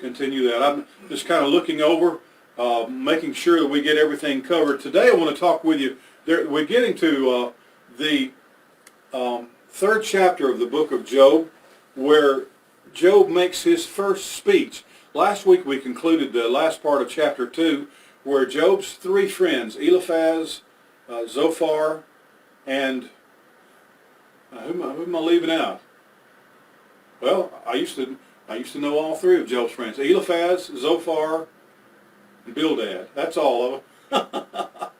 continue that. I'm just kind of looking over, making sure that we get everything covered. Today I want to talk with you. We're getting to the third chapter of the book of Job, where Job makes his first speech. Last week we concluded the last part of chapter 2, where Job's three friends, Eliphaz, Zophar, and who am I leaving out? Well, I used to know all three of Job's friends: Eliphaz, Zophar, and Bildad. That's all of them.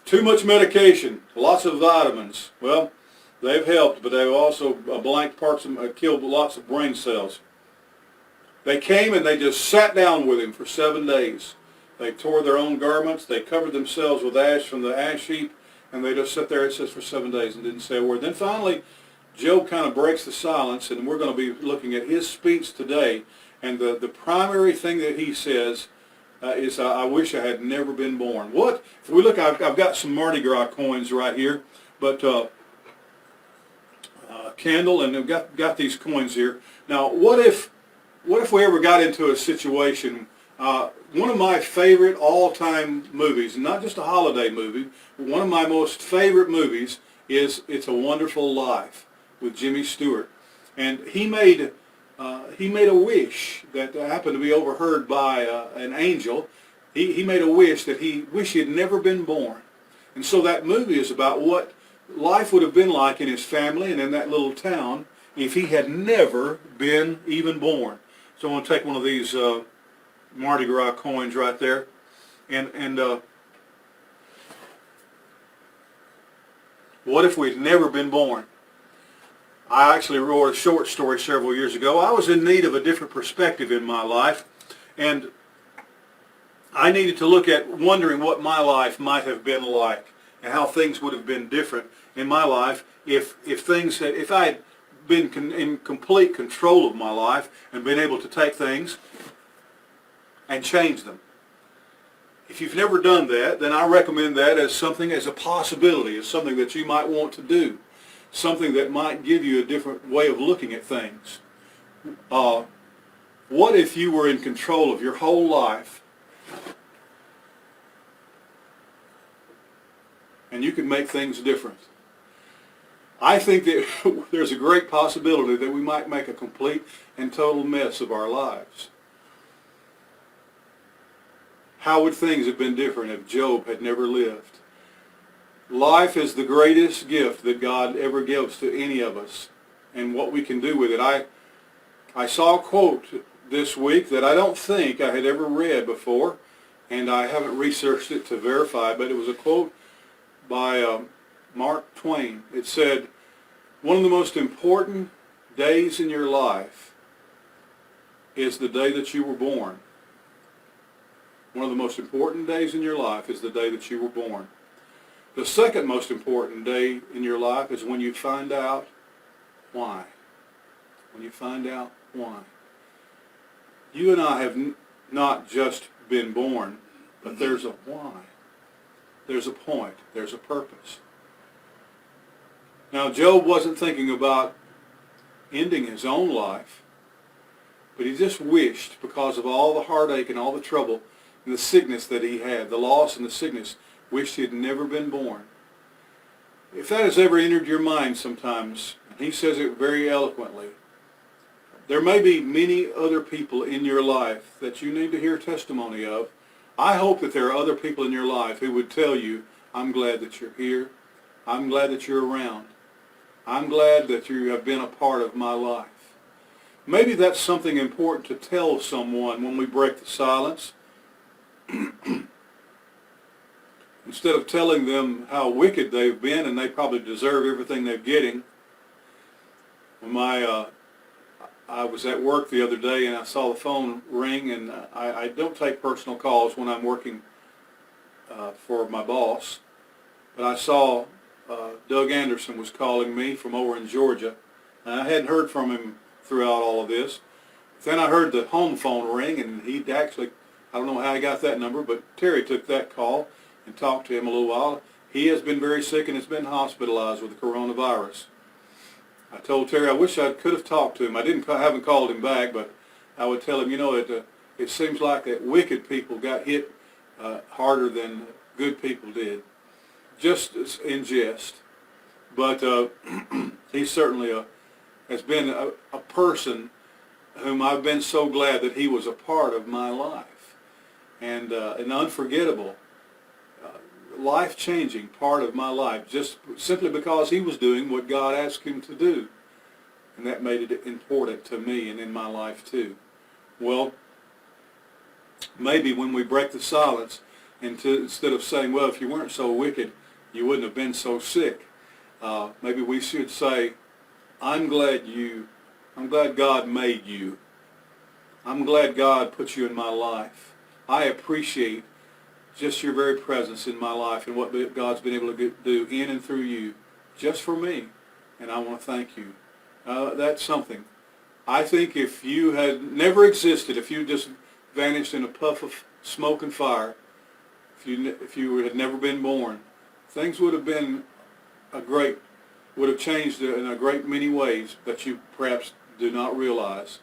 Too much medication, lots of vitamins. Well, they've helped, but they've also blanked parts of, killed lots of brain cells. They came and they just sat down with him for 7 days. They tore their own garments. They covered themselves with ash from the ash heap, and they just sat there, it says, for 7 days and didn't say a word. Then finally, Job kind of breaks the silence, and we're going to be looking at his speech today. And the primary thing that he says is, I wish I had never been born. What? If we look, I've got some Mardi Gras coins right here, but candle, and I've got these coins here. Now, what if we ever got into a situation, one of my favorite all-time movies, not just a holiday movie, but one of my most favorite movies is It's a Wonderful Life with Jimmy Stewart. And he made a wish that happened to be overheard by an angel. He made a wish that he wished he had never been born. And so that movie is about what life would have been like in his family and in that little town if he had never been even born. So I'm going to take one of these Mardi Gras coins right there, and what if we'd never been born? I actually wrote a short story several years ago. I was in need of a different perspective in my life, and I needed to look at wondering what my life might have been like and how things would have been different in my life if I had been in complete control of my life and been able to take things and change them. If you've never done that, then I recommend that as something, as a possibility, as something that you might want to do, something that might give you a different way of looking at things. What if you were in control of your whole life and you could make things different? I think that there's a great possibility that we might make a complete and total mess of our lives. How would things have been different if Job had never lived? Life is the greatest gift that God ever gives to any of us, and what we can do with it. I saw a quote this week that I don't think I had ever read before, and I haven't researched it to verify, but it was a quote by Mark Twain. It said, "One of the most important days in your life is the day that you were born." One of the most important days in your life is the day that you were born. The second most important day in your life is when you find out why. When you find out why. You and I have not just been born, but there's a why. There's a point. There's a purpose. Now, Job wasn't thinking about ending his own life, but he just wished, because of all the heartache and all the trouble and the sickness that he had, the loss and the sickness, wished he had never been born. If that has ever entered your mind sometimes, and he says it very eloquently, there may be many other people in your life that you need to hear testimony of. I hope that there are other people in your life who would tell you, "I'm glad that you're here. I'm glad that you're around. I'm glad that you have been a part of my life." Maybe that's something important to tell someone when we break the silence. Instead of telling them how wicked they've been and they probably deserve everything they're getting. When I was at work the other day and I saw the phone ring, and I don't take personal calls when I'm working for my boss, but I saw Doug Anderson was calling me from over in Georgia, and I hadn't heard from him throughout all of this. Then I heard the home phone ring, and he'd actually, I don't know how he got that number, but Terry took that call and talked to him a little while. He has been very sick and has been hospitalized with the coronavirus. I told Terry I wish I could have talked to him. I haven't called him back, but I would tell him, it seems like that wicked people got hit harder than good people did, just in jest. But he certainly has been a person whom I've been so glad that he was a part of my life, and an unforgettable, life-changing part of my life, just simply because he was doing what God asked him to do, and that made it important to me and in my life too. Well, maybe when we break the silence, instead of saying, well, if you weren't so wicked, you wouldn't have been so sick, maybe we should say, I'm glad God made you. I'm glad God put you in my life. I appreciate just your very presence in my life and what God's been able to do in and through you just for me, and I want to thank you. That's something. I think if you had never existed, if you just vanished in a puff of smoke and fire, if you had never been born, things would have changed in a great many ways that you perhaps do not realize.